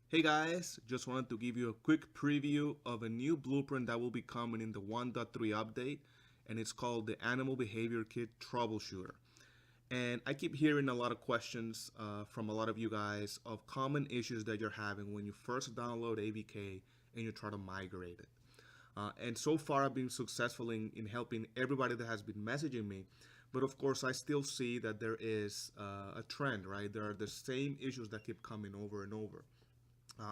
Hey guys, just wanted to give you a quick preview of a new blueprint that will be coming in the 1.3 update, and it's called the Animal Behavior Kit Troubleshooter. And I keep hearing a lot of questions from a lot of you guys of common issues that you're having when you first download ABK and you try to migrate it. And so far, I've been successful in helping everybody that has been messaging me. But of course, I still see that there is a trend, right? There are the same issues that keep coming over and over.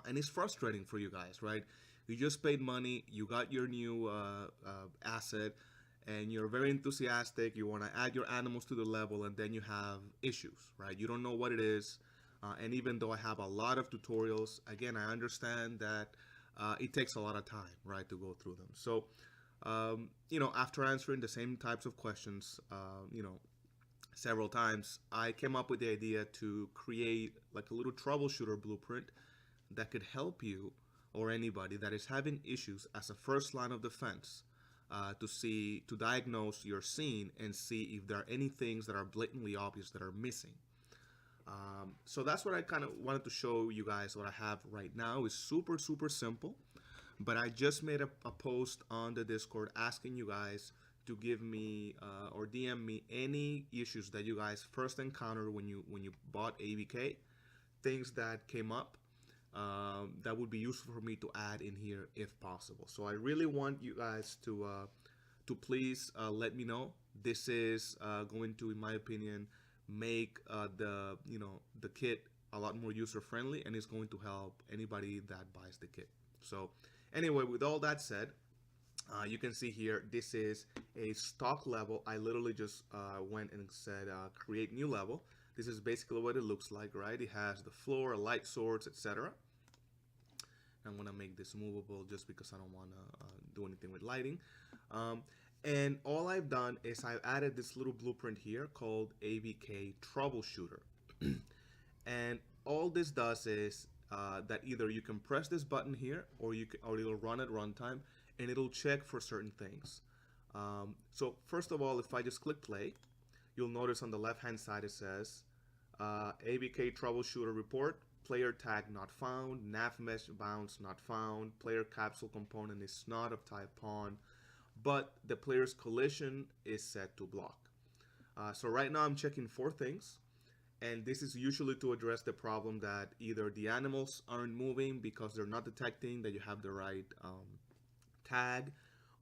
And it's frustrating for you guys, right? You just paid money, you got your new asset, and you're very enthusiastic. You want to add your animals to the level, and then you have issues, right? You don't know what it is. And even though I have a lot of tutorials, again, I understand that it takes a lot of time, right, to go through them. So, after answering the same types of questions, several times, I came up with the idea to create like a little troubleshooter blueprint that could help you or anybody that is having issues as a first line of defense to diagnose your scene and see if there are any things that are blatantly obvious that are missing. So that's what I kind of wanted to show you guys. What I have right now is super simple, but I just made a post on the Discord asking you guys to give me or DM me any issues that you guys first encountered when you bought ABK, things that came up that would be useful for me to add in here if possible. So I really want you guys to please let me know. This is going to, in my opinion, make the kit a lot more user friendly, and it's going to help anybody that buys the kit. So anyway, with all that said, you can see here this is a stock level. I literally just went and said create new level. This is basically what it looks like, right? It has the floor, a light source, etc. I'm gonna make this movable just because I don't want to do anything with lighting. And all I've done is I've added this little blueprint here called ABK Troubleshooter. And all this does is that either you can press this button here, or it'll run at runtime, and it'll check for certain things. So first of all, if I just click play, you'll notice on the left hand side it says ABK Troubleshooter report, player tag not found, nav mesh bounce not found, player capsule component is not of type pawn, but the player's collision is set to block. So right now I'm checking 4 things, and this is usually to address the problem that either the animals aren't moving because they're not detecting that you have the right tag,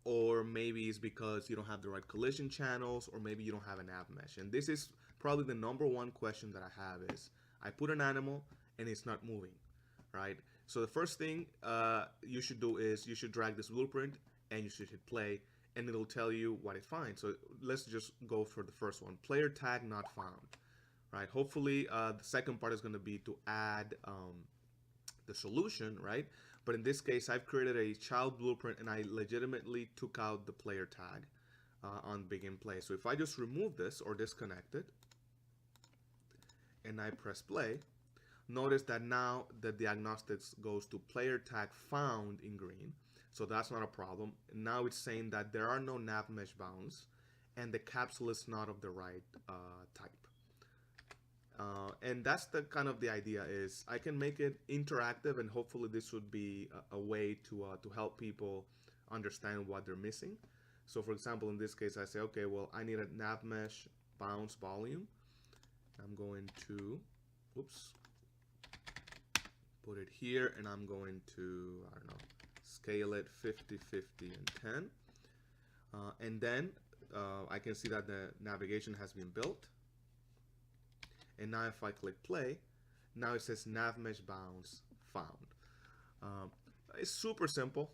or maybe it's because you don't have the right collision channels, or maybe you don't have a nav mesh. And this is probably the #1 question that I have is I put an animal and it's not moving, right? So the first thing you should do is you should drag this blueprint and you should hit play, and it'll tell you what it finds. So let's just go for the first one, player tag not found, right? Hopefully the second part is going to be to add the solution, right? But in this case, I've created a child blueprint and I legitimately took out the player tag on begin play. So if I just remove this or disconnect it and I press play, notice that now the diagnostics goes to player tag found in green. So that's not a problem. Now it's saying that there are no nav mesh bounds and the capsule is not of the right type. And that's the kind of the idea is I can make it interactive, and hopefully this would be a way to help people understand what they're missing. So for example, in this case, I say, okay, well, I need a nav mesh bounce volume. I'm going to, oops, put it here, and I'm going to, I don't know, scale it 50, 50, and 10. And then I can see that the navigation has been built. And now if I click play, now it says nav mesh bounds found. It's super simple.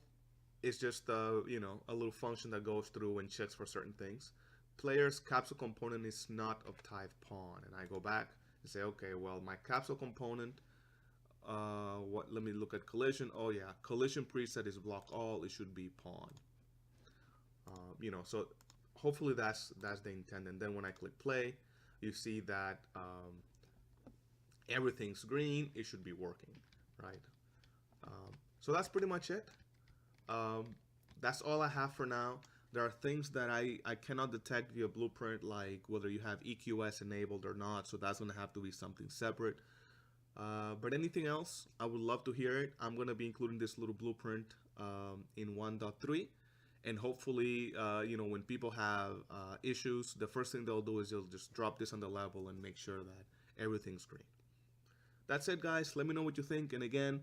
It's just a little function that goes through and checks for certain things. Player's capsule component is not of type pawn, and I go back and say, okay, well, my capsule component. Let me look at collision. Oh yeah, collision preset is block all. It should be pawn. So hopefully that's the intent. And then when I click play, you see that everything's green. It should be working, right? So that's pretty much it. That's all I have for now. There are things that I cannot detect via blueprint, like whether you have EQS enabled or not, so that's going to have to be something separate. But anything else, I would love to hear it. I'm going to be including this little blueprint in 1.3. And hopefully, when people have issues, the first thing they'll do is they'll just drop this on the level and make sure that everything's green. That's it, guys. Let me know what you think. And again,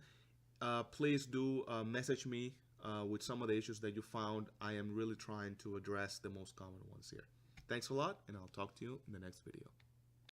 please do message me with some of the issues that you found. I am really trying to address the most common ones here. Thanks a lot, and I'll talk to you in the next video.